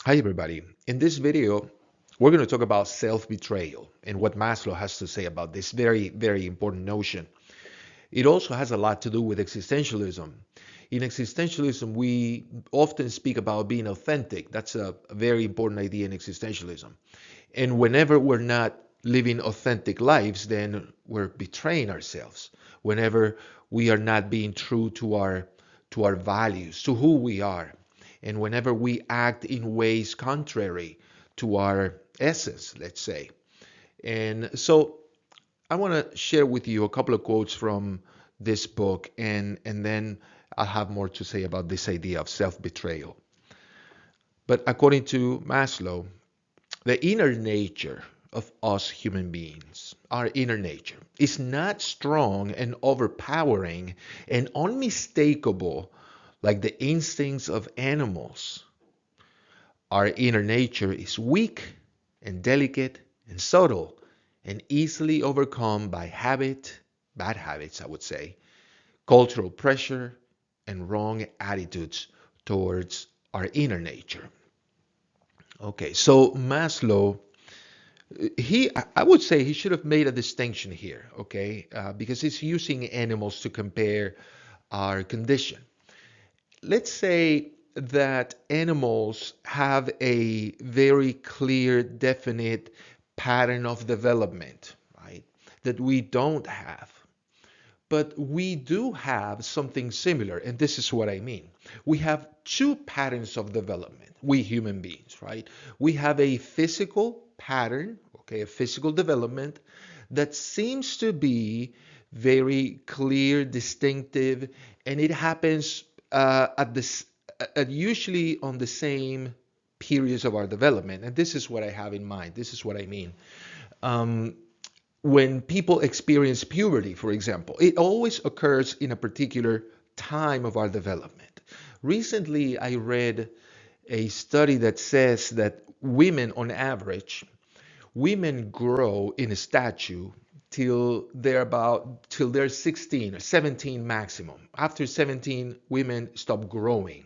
Hi, everybody. In this video, we're going to talk about self-betrayal and what Maslow has to say about this very, very important notion. It also has a lot to do with existentialism. In existentialism, we often speak about being authentic. That's a very important idea in existentialism. And whenever we're not living authentic lives, then we're betraying ourselves. Whenever we are not being true to our values, to who we are, and whenever we act in ways contrary to our essence, let's say. And so I want to share with you a couple of quotes from this book, and then I'll have more to say about this idea of self-betrayal. But according to Maslow, the inner nature of us human beings, our inner nature, is not strong and overpowering and unmistakable like the instincts of animals. Our inner nature is weak and delicate and subtle and easily overcome by habit, bad habits, I would say, cultural pressure, and wrong attitudes towards our inner nature. Okay, so Maslow, I would say he should have made a distinction here, okay, because he's using animals to compare our condition. Let's say that animals have a very clear, definite pattern of development, right? That we don't have. But we do have something similar, and this is what I mean. We have two patterns of development, we human beings, right? We have a physical pattern, okay, a physical development that seems to be very clear, distinctive, and it happens usually on the same periods of our development. And this is what I have in mind. This is what I mean. Um, when people experience puberty, for example, it always occurs in a particular time of our development. Recently, I read a study that says that women, on average, women grow in a stature till they're 16 or 17 maximum. After 17, women stop growing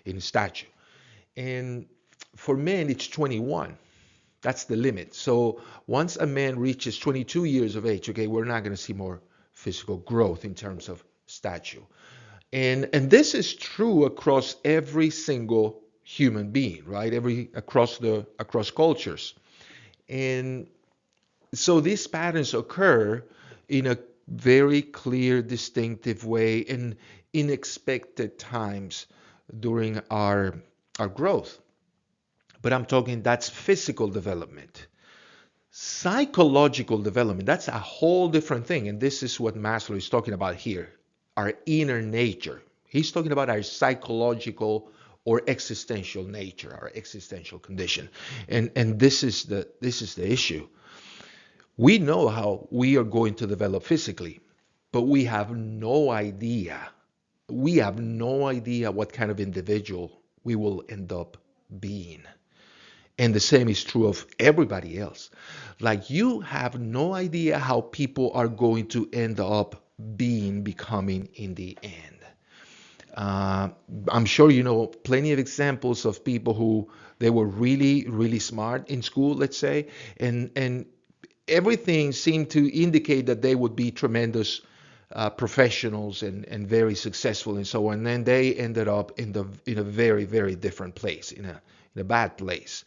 in stature. And for men, it's 21. That's the limit. So once a man reaches 22 years of age, okay, we're not going to see more physical growth in terms of stature. And this is true across every single human being, right? Across cultures. And so these patterns occur in a very clear, distinctive way in unexpected times during our growth. But I'm talking that's physical development. Psychological development, that's a whole different thing. And this is what Maslow is talking about here, our inner nature. He's talking about our psychological or existential nature, our existential condition. And this is the issue. We know how we are going to develop physically, but we have no idea what kind of individual we will end up being. And the same is true of everybody else. Like you have no idea how people are going to end up becoming in the end. Uh, I'm sure you know plenty of examples of people who they were really, really smart in school, let's say, and everything seemed to indicate that they would be tremendous professionals and very successful and so on. And then they ended up in a very, very different place, in a bad place.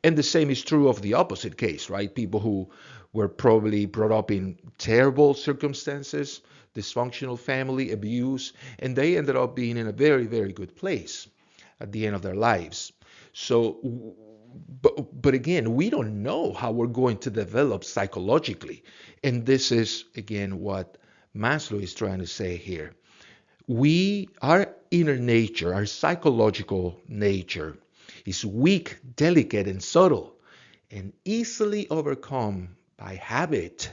And the same is true of the opposite case, right? People who were probably brought up in terrible circumstances, dysfunctional family, abuse, and they ended up being in a very, very good place at the end of their lives. So, but again, we don't know how we're going to develop psychologically. And this is, again, what Maslow is trying to say here. Our inner nature, our psychological nature, is weak, delicate, and subtle, and easily overcome by habit.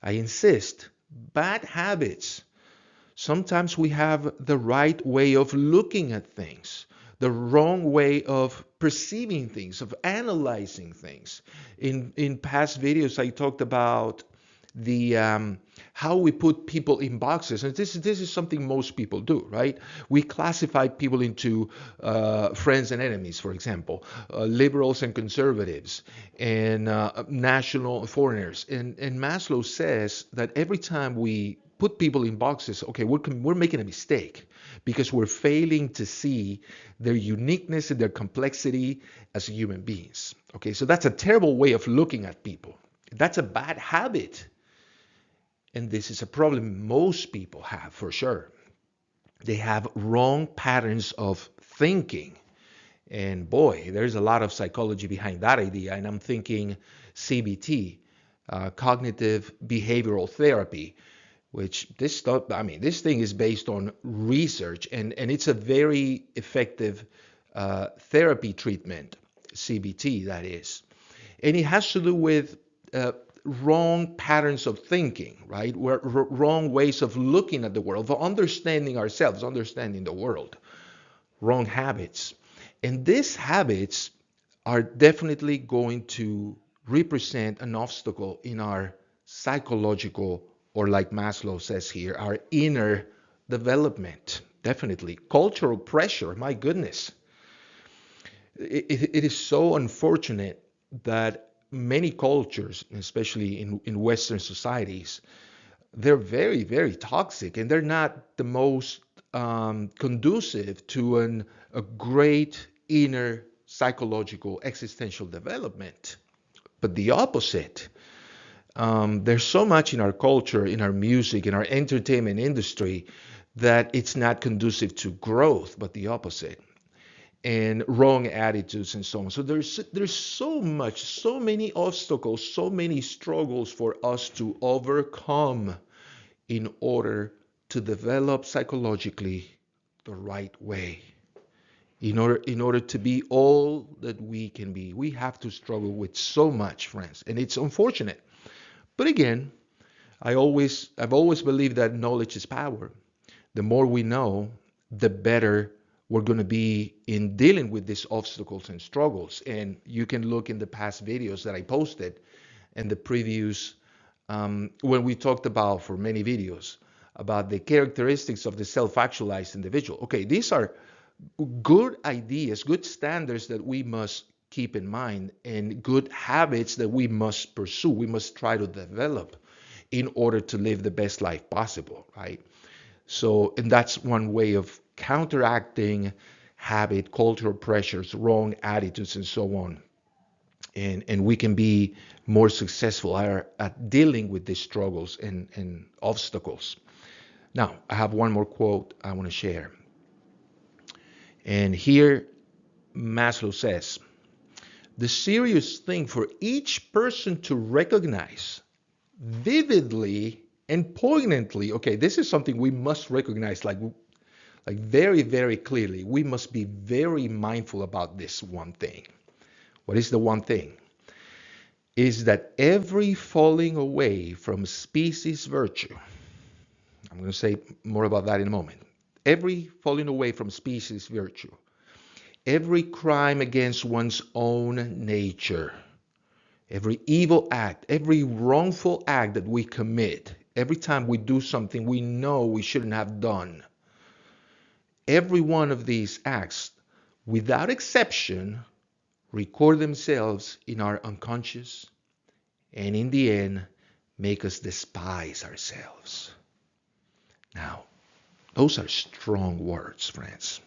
I insist, bad habits. Sometimes we have the right way of looking at things, the wrong way of perceiving things, of analyzing things. In past videos, I talked about the how we put people in boxes. And this is something most people do, right? We classify people into friends and enemies, for example, liberals and conservatives, and national foreigners. And Maslow says that every time we put people in boxes, okay, we're making a mistake because we're failing to see their uniqueness and their complexity as human beings. Okay, so that's a terrible way of looking at people. That's a bad habit. And this is a problem most people have for sure. They have wrong patterns of thinking. And boy, there's a lot of psychology behind that idea. And I'm thinking CBT, cognitive behavioral therapy, which this stuff, I mean, this thing is based on research, and it's a very effective therapy treatment, CBT, that is. And it has to do with wrong patterns of thinking, right? Wrong ways of looking at the world, of understanding ourselves, understanding the world, wrong habits. And these habits are definitely going to represent an obstacle in our psychological, or like Maslow says here, our inner development. Definitely. Cultural pressure, my goodness. It is so unfortunate that many cultures, especially in Western societies, they're very, very toxic, and they're not the most conducive to a great inner psychological existential development. But the opposite. There's so much in our culture, in our music, in our entertainment industry, that it's not conducive to growth, but the opposite, and wrong attitudes and so on. So there's so much, so many obstacles, so many struggles for us to overcome in order to develop psychologically the right way. In order to be all that we can be, we have to struggle with so much, friends, and it's unfortunate. But again, I've always believed that knowledge is power. The more we know, the better we're going to be in dealing with these obstacles and struggles. And you can look in the past videos that I posted and the previous, when we talked about, for many videos, about the characteristics of the self-actualized individual. Okay, these are good ideas, good standards that we must keep in mind, and good habits that we must pursue, we must try to develop in order to live the best life possible, right? So, and that's one way of counteracting habit, cultural pressures, wrong attitudes, and so on. And we can be more successful at dealing with these struggles and obstacles. Now, I have one more quote I want to share. And here Maslow says, the serious thing for each person to recognize vividly and poignantly, okay, this is something we must recognize like very, very clearly. We must be very mindful about this one thing. What is the one thing? Is that every falling away from species virtue, I'm going to say more about that in a moment. Every falling away from species virtue, every crime against one's own nature, every evil act, every wrongful act that we commit, every time we do something we know we shouldn't have done, every one of these acts, without exception, record themselves in our unconscious, and in the end, make us despise ourselves. Now, those are strong words, friends.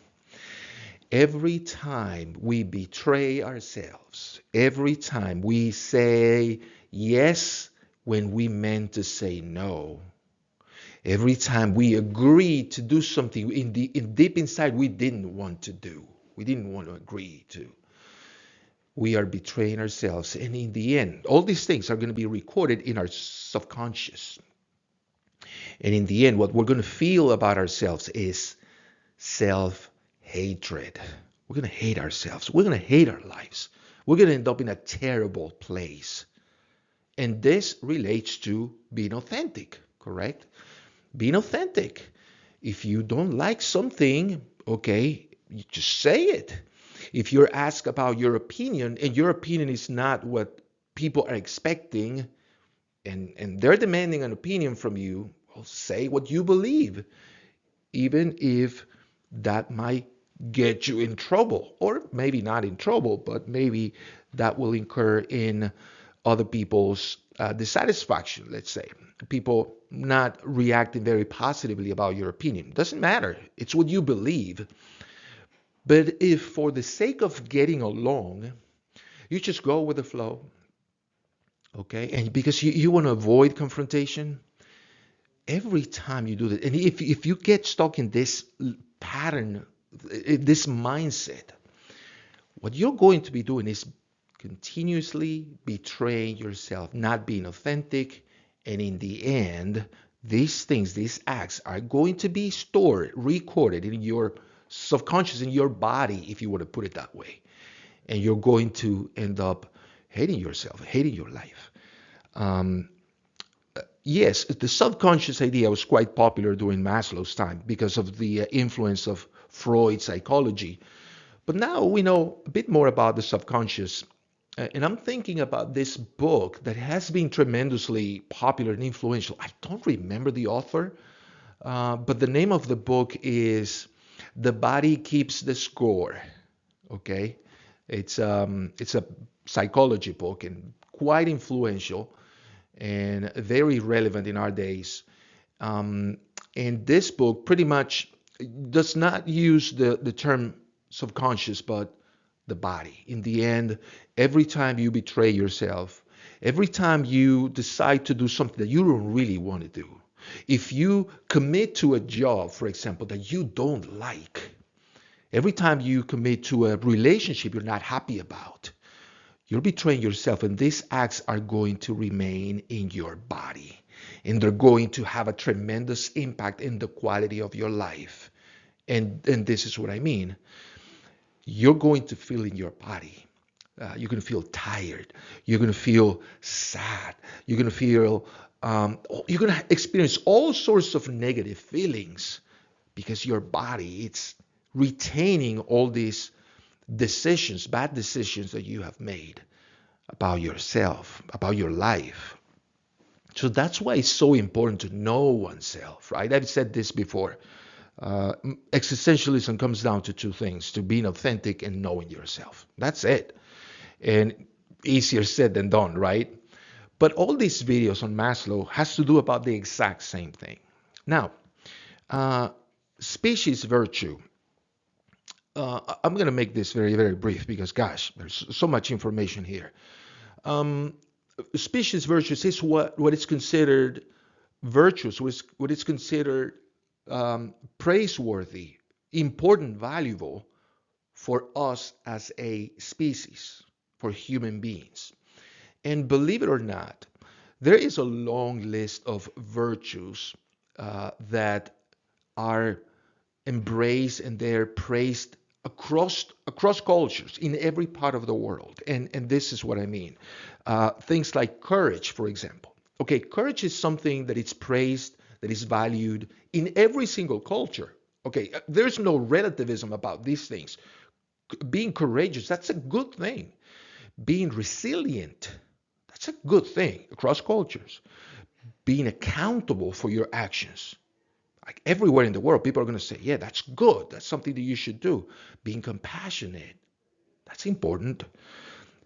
Every time we betray ourselves, every time we say yes when we meant to say no, every time we agree to do something in deep inside we didn't want to do, we didn't want to agree to, we are betraying ourselves. And in the end, all these things are going to be recorded in our subconscious. And in the end, what we're going to feel about ourselves is self-hatred. We're going to hate ourselves. We're going to hate our lives. We're going to end up in a terrible place. And this relates to being authentic, correct? Being authentic. If you don't like something, okay, you just say it. If you're asked about your opinion and your opinion is not what people are expecting, and they're demanding an opinion from you, well, say what you believe, even if that might get you in trouble, or maybe not in trouble, but maybe that will incur in other people's dissatisfaction, let's say. People not reacting very positively about your opinion. Doesn't matter. It's what you believe. But if for the sake of getting along, you just go with the flow, okay? And because you want to avoid confrontation, every time you do that, and if you get stuck in this pattern, this mindset, what you're going to be doing is continuously betraying yourself, not being authentic, and in the end, these things, these acts are going to be stored, recorded in your subconscious, in your body, if you were to put it that way. And you're going to end up hating yourself, hating your life. Um, yes, the subconscious idea was quite popular during Maslow's time because of the influence of Freud's psychology. But now we know a bit more about the subconscious. And I'm thinking about this book that has been tremendously popular and influential. I don't remember the author, but the name of the book is The Body Keeps the Score. Okay? It's a psychology book and quite influential and very relevant in our days. Um, and this book pretty much does not use the term subconscious, but the body. In the end, every time you betray yourself, every time you decide to do something that you don't really want to do, if you commit to a job, for example, that you don't like, every time you commit to a relationship you're not happy about, you're betraying yourself, and these acts are going to remain in your body, and they're going to have a tremendous impact in the quality of your life. And this is what I mean. You're going to feel in your body. You're going to feel tired. You're going to feel sad. You're going to feel, you're going to experience all sorts of negative feelings because your body, it's retaining all these decisions, bad decisions that you have made about yourself, about your life. So that's why it's so important to know oneself, right? I've said this before. Uh, Existentialism comes down to two things: to being authentic and knowing yourself. That's it. And easier said than done, right? But all these videos on Maslow has to do about the exact same thing. Now, uh, species virtue. I'm going to make this very, very brief because, gosh, there's so much information here. Um, Species virtues is what is considered virtuous, what is considered praiseworthy, important, valuable for us as a species, for human beings. And believe it or not, there is a long list of virtues that are embraced and they're praised across cultures in every part of the world. And this is what I mean. Things like courage, for example. Okay, courage is something that is praised, that is valued in every single culture. Okay, there's no relativism about these things. Being courageous, that's a good thing. Being resilient, that's a good thing across cultures. Being accountable for your actions, like everywhere in the world, people are going to say, yeah, that's good. That's something that you should do. Being compassionate, that's important.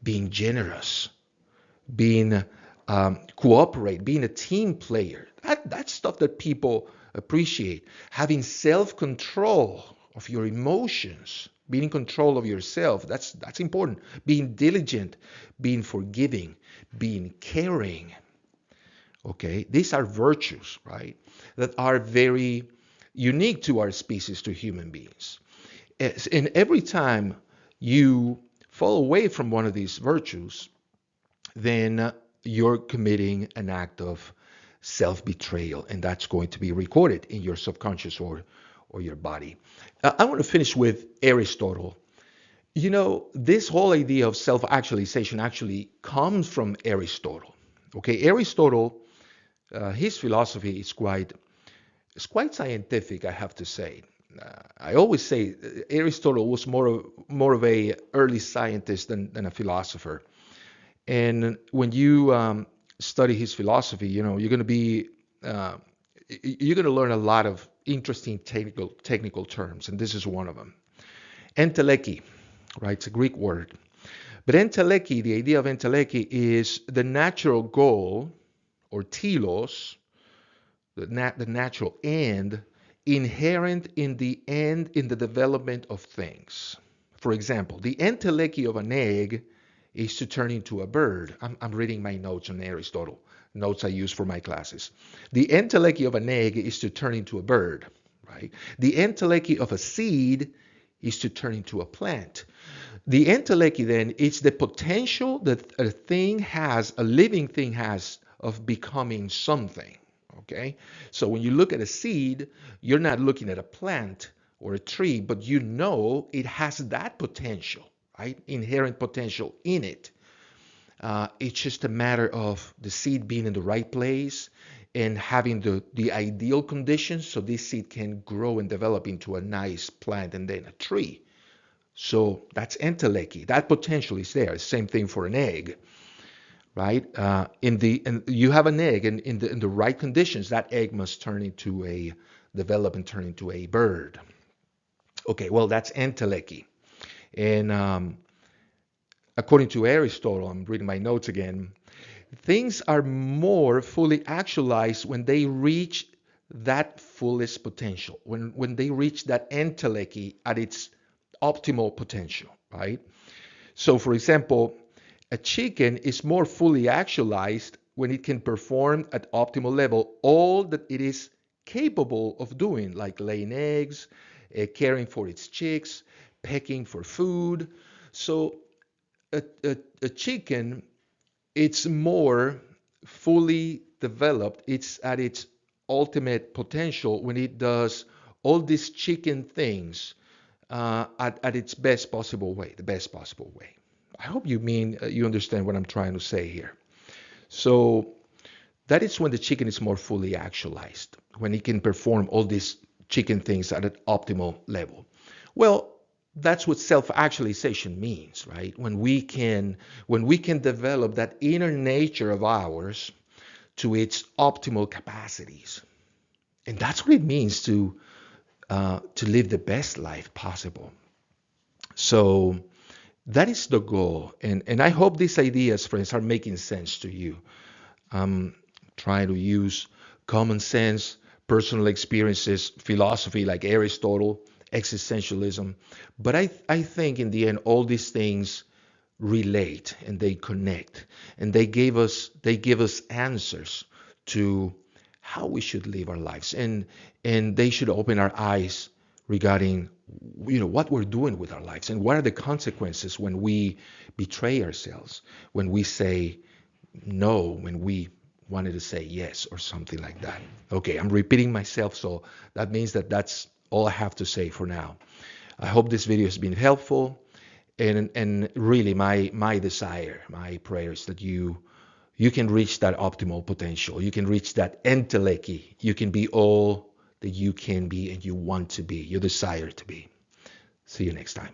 Being generous, being cooperate, being a team player, that's stuff that people appreciate. Having self-control of your emotions, being in control of yourself, that's important. Being diligent, being forgiving, being caring. Okay, these are virtues, right, that are very unique to our species, to human beings. And every time you fall away from one of these virtues, then you're committing an act of self-betrayal, and that's going to be recorded in your subconscious or your body. I want to finish with Aristotle. You know, this whole idea of self-actualization actually comes from Aristotle. Okay, Aristotle, his philosophy is quite scientific, I have to say. I always say Aristotle was more of a early scientist than a philosopher. And when you study his philosophy, you're going to be uh, you're going to learn a lot of interesting technical terms, and this is one of them. Enteleki, right? It's a Greek word. But enteleki, the idea of enteleki is the natural goal, or telos, the natural end, inherent in the end in the development of things. For example, the enteleki of an egg is to turn into a bird. I'm reading my notes on Aristotle, notes I use for my classes. The enteleki of an egg is to turn into a bird, right? The enteleki of a seed is to turn into a plant. The enteleki then is the potential that a thing has, a living thing has, of becoming something. Okay? So when you look at a seed, you're not looking at a plant or a tree, but you know it has that potential, right? Inherent potential in it. It's just a matter of the seed being in the right place and having the ideal conditions so this seed can grow and develop into a nice plant and then a tree. So that's enteleki. That potential is there. Same thing for an egg, right? And you have an egg, and in the right conditions, that egg must develop and turn into a bird. Okay, well that's enteleki. And according to Aristotle, I'm reading my notes again. Things are more fully actualized when they reach that fullest potential, when they reach that enteleki at its optimal potential, right? So, for example, a chicken is more fully actualized when it can perform at optimal level all that it is capable of doing, like laying eggs, caring for its chicks, pecking for food. So, a chicken, it's more fully developed, it's at its ultimate potential when it does all these chicken things at its best possible way, the best possible way. I hope you understand what I'm trying to say here. So that is when the chicken is more fully actualized, when it can perform all these chicken things at an optimal level. Well, that's what self-actualization means, right? When we can develop that inner nature of ours to its optimal capacities. And that's what it means to live the best life possible. So that is the goal. And I hope these ideas, friends, are making sense to you. I'm trying to use common sense, personal experiences, philosophy like Aristotle, existentialism. But I think in the end, all these things relate and they connect. And they give us answers to how we should live our lives. And they should open our eyes regarding what we're doing with our lives and what are the consequences when we betray ourselves, when we say no, when we wanted to say yes or something like that. Okay, I'm repeating myself, so that means that's all I have to say for now. I hope this video has been helpful, and really my desire, my prayer is that you can reach that optimal potential. You can reach that enteleki. You can be all that you can be and you want to be, you desire to be. See you next time.